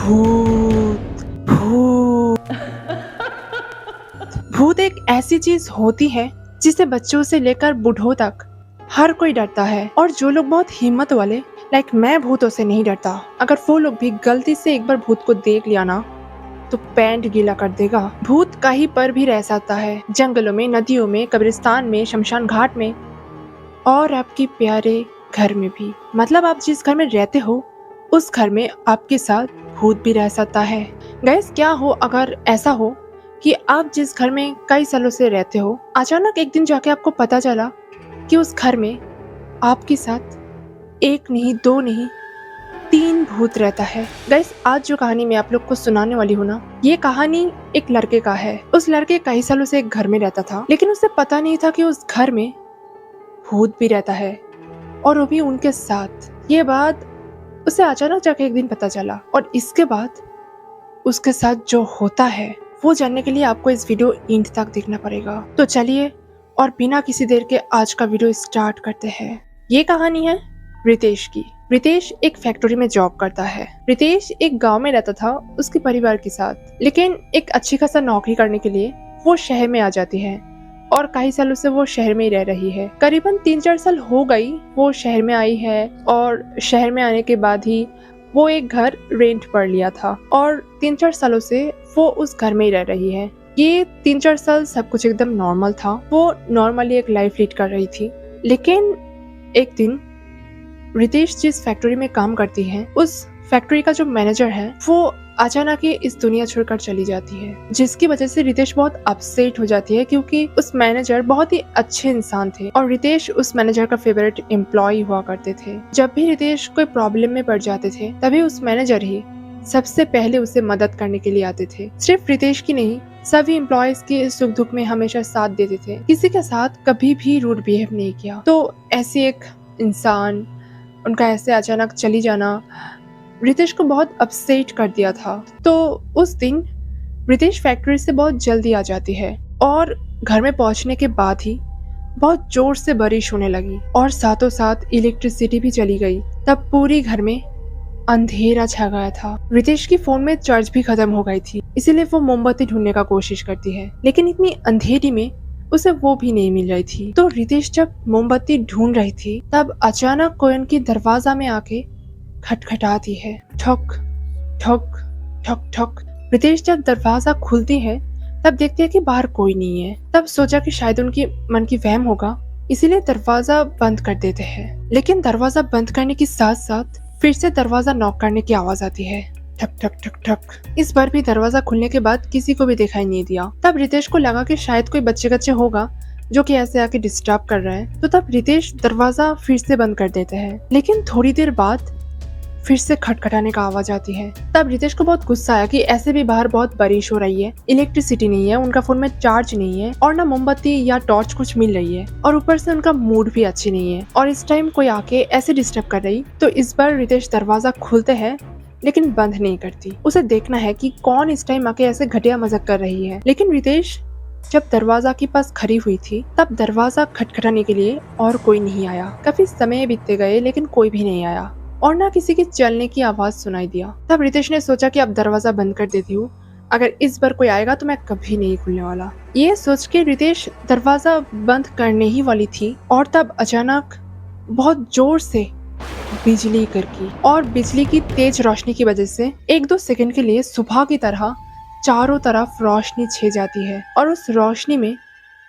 भूत भूत भूत एक ऐसी चीज होती है जिसे बच्चों से लेकर बूढ़ों तक हर कोई डरता है। और जो लोग बहुत हिम्मत वाले, लाइक मैं, भूतों से नहीं डरता। अगर वो लोग भी गलती से एक बार भूत को देख लिया ना तो पैंट गीला कर देगा। भूत कहीं पर भी रह सकता है, जंगलों में, नदियों में, कब्रिस्तान में, शमशान घाट में और आपके प्यारे घर में भी। मतलब आप जिस घर में रहते हो उस घर में आपके साथ भूत भी रह सकता है। गाइस, क्या हो अगर ऐसा हो कि आप जिस घर में कई सालों से रहते हो, अचानक एक दिन जाके आपको पता चला कि उस घर में आपके साथ एक नहीं, दो नहीं, 3 भूत रहता है। गाइस, आज जो कहानी मैं आप लोग को सुनाने वाली हूँ ना, ये कहानी एक लड़के का है। उस लड़के कई सालों से एक घर में रहता था, लेकिन उसे पता नहीं था कि उस घर में भूत भी रहता है, और वो भी उनके साथ। ये बात उसे अचानक जाके एक दिन पता चला, और इसके बाद उसके साथ जो होता है वो जानने के लिए आपको इस वीडियो एंड तक देखना पड़ेगा। तो चलिए और बिना किसी देर के आज का वीडियो स्टार्ट करते हैं। ये कहानी है रितेश की। रितेश एक फैक्ट्री में जॉब करता है। रितेश एक गांव में रहता था उसके परिवार के साथ, लेकिन एक अच्छी खासा नौकरी करने के लिए वो शहर में आ जाती है, और कई सालों से वो शहर में ही रह रही है। करीबन 3-4 साल हो गई वो शहर में आई है, और शहर में आने के बाद ही वो एक घर रेंट पर लिया था, और 3-4 सालों से वो उस घर में ही रह रही है। ये 3-4 साल सब कुछ एकदम नॉर्मल था। वो नॉर्मली एक लाइफ लीड कर रही थी, लेकिन एक दिन रितेश जिस फैक्ट्री में काम करती है, उस फैक्ट्री का जो मैनेजर है वो अचानक ही इस दुनिया छोड़कर चली जाती है, जिसकी वजह से रितेश बहुत अपसेट हो जाती है, क्योंकि उस मैनेजर बहुत ही अच्छे इंसान थे और रितेश उस मैनेजर का फेवरेट एम्प्लॉय हुआ करते थे। जब भी रितेश कोई प्रॉब्लम में पड़ जाते थे तभी उस मैनेजर ही सबसे पहले उसे मदद करने के लिए आते थे। सिर्फ रितेश की नहीं, सभी एम्प्लॉयज के सुख दुख में हमेशा साथ देते थे, किसी के साथ कभी भी रूड बिहेव नहीं किया। तो ऐसी एक इंसान, उनका ऐसे अचानक चली जाना रितेश को बहुत अपसेट कर दिया था। तो उस दिन रितेश फैक्ट्री से बहुत जल्दी आ जाती है, और घर में पहुंचने के बाद ही बहुत जोर से बारिश होने लगी, और साथों साथ इलेक्ट्रिसिटी भी चली गई। तब पूरी घर में अंधेरा छा गया था। रितेश की फोन में चार्ज भी खत्म हो गई थी, इसीलिए वो मोमबत्ती ढूंढने का कोशिश करती है, लेकिन इतनी अंधेरी में उसे वो भी नहीं मिल रही थी। तो रितेश जब मोमबत्ती ढूंढ रही थी तब अचानक कोई उनकी दरवाजा में आके खटखटाती है। ठक ठक ठक ठक। रितेश जब दरवाजा खुलती है तब देखती है कि बाहर कोई नहीं है। तब सोचा कि शायद उनकी मन की वहम होगा, इसीलिए दरवाजा बंद कर देते हैं। लेकिन दरवाजा बंद करने के साथ साथ फिर से दरवाजा नॉक करने की आवाज आती है, ठक ठक ठक ठक। इस बार भी दरवाजा खुलने के बाद किसी को भी दिखाई नहीं दिया। तब रितेश को लगा कि शायद कोई बच्चे होगा जो कि ऐसे आके डिस्टर्ब कर रहे हैं। तो तब रितेश दरवाजा फिर से बंद कर देते हैं, लेकिन थोड़ी देर बाद फिर से खटखटाने का आवाज आती है। तब रितेश को बहुत गुस्सा आया कि ऐसे भी बाहर बहुत बारिश हो रही है, इलेक्ट्रिसिटी नहीं है, उनका फोन में चार्ज नहीं है, और ना मोमबत्ती या टॉर्च कुछ मिल रही है, और ऊपर से उनका मूड भी अच्छी नहीं है, और इस टाइम कोई आके ऐसे डिस्टर्ब कर रही। तो इस बार रितेश दरवाजा खोलते हैं लेकिन बंद नहीं करती। उसे देखना है कि कौन इस टाइम आके ऐसे घटिया मजाक कर रही है। लेकिन रितेश जब दरवाजा के पास खड़ी हुई थी तब दरवाजा खटखटाने के लिए और कोई नहीं आया। काफी समय बीतते गए लेकिन कोई भी नहीं आया, और ना किसी के चलने की आवाज सुनाई दिया। तब रितेश ने सोचा कि अब दरवाजा बंद कर देती हूँ, अगर इस बार कोई आएगा तो मैं कभी नहीं खुलने वाला। ये सोच के रितेश दरवाजा बंद करने ही वाली थी, और तब अचानक बहुत जोर से बिजली कड़की, और बिजली की तेज रोशनी की वजह से 1-2 सेकंड के लिए सुबह की तरह चारों तरफ रोशनी छे जाती है। और उस रोशनी में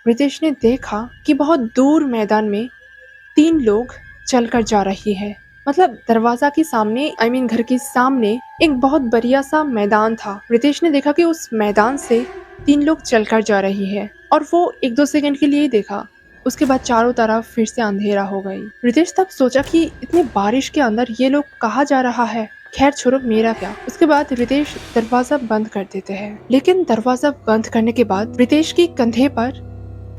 रितेश ने देखा कि बहुत दूर मैदान में 3 लोग चलकर जा रही है। मतलब दरवाजा के सामने, घर के सामने एक बहुत बढ़िया सा मैदान था। रितेश ने देखा कि उस मैदान से 3 लोग चलकर जा रही है, और वो 1-2 सेकंड के लिए ही देखा। उसके बाद चारों तरफ फिर से अंधेरा हो गई। रितेश तब सोचा कि इतने बारिश के अंदर ये लोग कहाँ जा रहा है। खैर छोड़ो, मेरा क्या। उसके बाद रितेश दरवाजा बंद कर देते हैं, लेकिन दरवाजा बंद करने के बाद रितेश के कंधे पर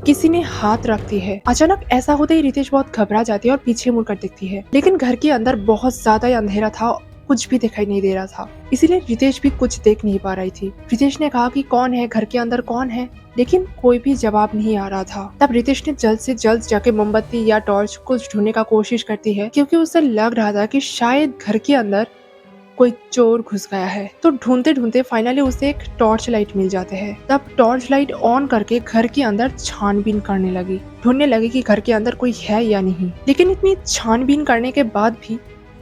किसी ने हाथ रख दी है। अचानक ऐसा होते ही रितेश बहुत घबरा जाती है और पीछे मुड़कर देखती है, लेकिन घर के अंदर बहुत ज्यादा अंधेरा था, कुछ भी दिखाई नहीं दे रहा था, इसीलिए रितेश भी कुछ देख नहीं पा रही थी। रितेश ने कहा कि कौन है, घर के अंदर कौन है, लेकिन कोई भी जवाब नहीं आ रहा था। तब रितेश ने जल्द से जल्द जाके मोमबत्ती या टॉर्च कुछ ढूंढने का कोशिश करती है, क्योंकि उसे लग रहा था कि शायद घर के अंदर कोई चोर घुस गया है। तो ढूंढते ढूंढते फाइनली उसे एक टॉर्च लाइट मिल जाते हैं। तब टॉर्च लाइट ऑन करके घर के अंदर छानबीन करने लगी, ढूंढने लगी कि घर के अंदर कोई है या नहीं। लेकिन इतनी छानबीन करने के बाद भी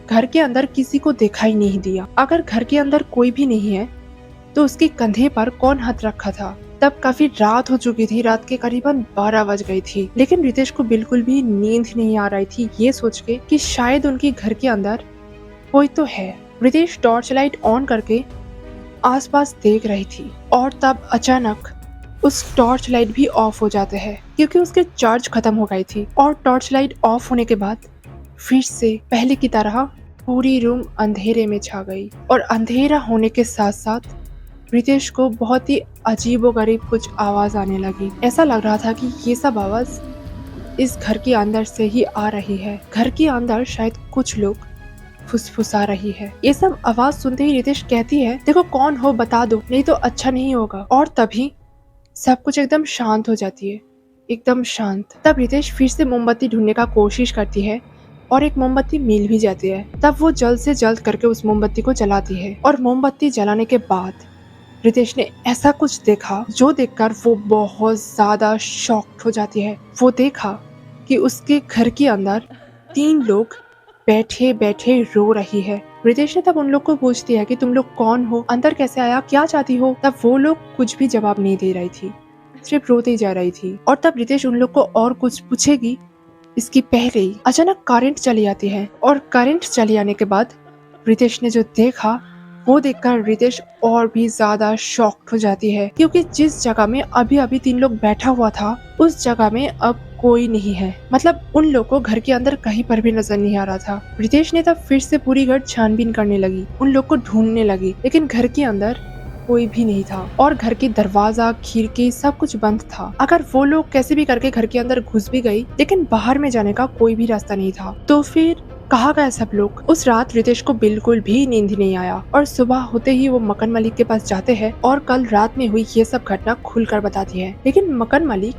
घर के अंदर किसी को दिखाई नहीं दिया। अगर घर के अंदर कोई भी नहीं है तो उसके कंधे पर कौन हाथ रखा था। तब काफी रात हो चुकी थी, रात के करीबन 12 बज गई थी। लेकिन रितेश को बिल्कुल भी नींद नहीं आ रही थी, ये सोच के कि शायद उनके घर के अंदर कोई तो है। रितेश टॉर्च लाइट ऑन करके आसपास देख रही थी और तब अचानक उस टॉर्च लाइट भी ऑफ हो जाते हैं क्योंकि उसके चार्ज खत्म हो गई थी। और टॉर्च लाइट ऑफ होने के बाद फिर से पहले की तरह पूरी रूम अंधेरे में छा गई। और अंधेरा होने के साथ साथ रितेश को बहुत ही अजीबोगरीब कुछ आवाज आने लगी। ऐसा लग रहा था कि ये सब आवाज इस घर के अंदर से ही आ रही है। घर के अंदर शायद कुछ लोग फुसफुसा रही है। ये सब आवाज सुनते ही रितेश कहती है, देखो कौन हो बता दो, नहीं तो अच्छा नहीं होगा। और तभी सब कुछ एकदम शांत हो जाती है, एकदम शांत। तब रितेश फिर से मोमबत्ती ढूंढने का कोशिश करती है और एक मोमबत्ती मिल भी जाती है। तब वो जल्द से जल्द करके उस मोमबत्ती को जलाती है और मोमबत्ती जलाने के बाद रितेश ने ऐसा कुछ देखा जो देखकर वो बहुत ज्यादा शॉक्ड हो जाती है। वो देखा कि उसके घर के अंदर 3 लोग बैठे बैठे रो रही है। रितेश ने तब उन लोग को पूछती है कि तुम लोग कौन हो, अंदर कैसे आया, क्या चाहती हो। तब वो लोग कुछ भी जवाब नहीं दे रही थी, सिर्फ रोते ही जा रही थी। और तब रितेश उन लोग को और कुछ पूछेगी इसकी पहले ही अचानक करंट चली आती है। और करंट चली आने के बाद रितेश ने जो देखा वो देखकर रितेश और भी ज्यादा शॉक्ड हो जाती है क्योंकि जिस जगह में अभी अभी 3 लोग बैठा हुआ था उस जगह में अब कोई नहीं है। मतलब उन लोगों को घर के अंदर कहीं पर भी नजर नहीं आ रहा था। रितेश ने तब फिर से पूरी घर छानबीन करने लगी, उन लोग को ढूंढने लगी, लेकिन घर के अंदर कोई भी नहीं था और घर की दरवाजा खिड़की सब कुछ बंद था। अगर वो लोग कैसे भी करके घर के अंदर घुस भी गई लेकिन बाहर में जाने का कोई भी रास्ता नहीं था। तो फिर कहाँ गए सब लोग। उस रात रितेश को बिल्कुल भी नींद नहीं आया और सुबह होते ही वो मकन मलिक के पास जाते हैं और कल रात में हुई ये सब घटना खुलकर बताती है। लेकिन मकन मलिक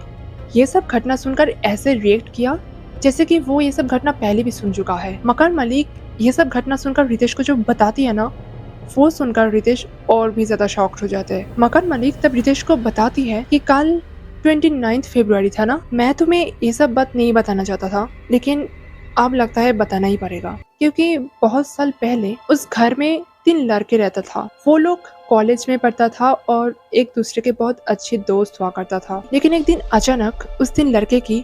ये सब घटना सुनकर ऐसे रिएक्ट किया जैसे कि वो ये सब घटना पहले भी सुन चुका है। मकन मलिक ये सब घटना सुनकर रितेश को जो बताती है ना, वो सुनकर रितेश और भी ज्यादा शॉक्ड हो जाते हैं। मकन मलिक तब रितेश को बताती है कि कल 29 फरवरी था ना, मैं तुम्हें ये सब बात नहीं बताना चाहता था लेकिन अब लगता है बताना ही पड़ेगा क्योंकि बहुत साल पहले उस घर में 3 लड़के रहता था। वो लोग कॉलेज में पढ़ता था और एक दूसरे के बहुत अच्छे दोस्त हुआ करता था। लेकिन एक दिन अचानक उस 3 लड़के की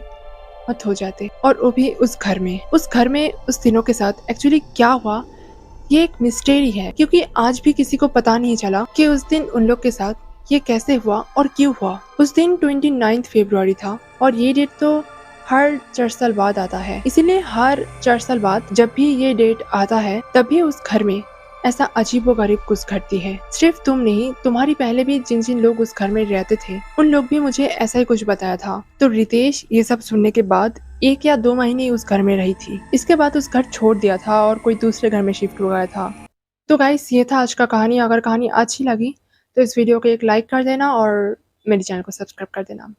मौत हो जाते और वो भी उस घर में उस तीनों के साथ एक्चुअली क्या हुआ ये एक मिस्टेरी है क्योंकि आज भी किसी को पता नहीं चला कि उस दिन उन लोग के साथ ये कैसे हुआ और क्यों हुआ। उस दिन 29 फरवरी था और ये डेट तो हर 4 साल बाद आता है, इसीलिए हर 4 साल बाद जब भी ये डेट आता है तभी उस घर में ऐसा अजीबोगरीब कुछ घटती है। सिर्फ तुम नहीं, तुम्हारी पहले भी जिन जिन लोग उस घर में रहते थे उन लोग भी मुझे ऐसा ही कुछ बताया था। तो रितेश ये सब सुनने के बाद 1 या 2 महीने उस घर में रही थी। इसके बाद उस घर छोड़ दिया था और कोई दूसरे घर में शिफ्ट हो गया था। तो गाइस ये था आज का कहानी। अगर कहानी अच्छी लगी तो इस वीडियो को एक लाइक कर देना और मेरे चैनल को सब्सक्राइब कर देना।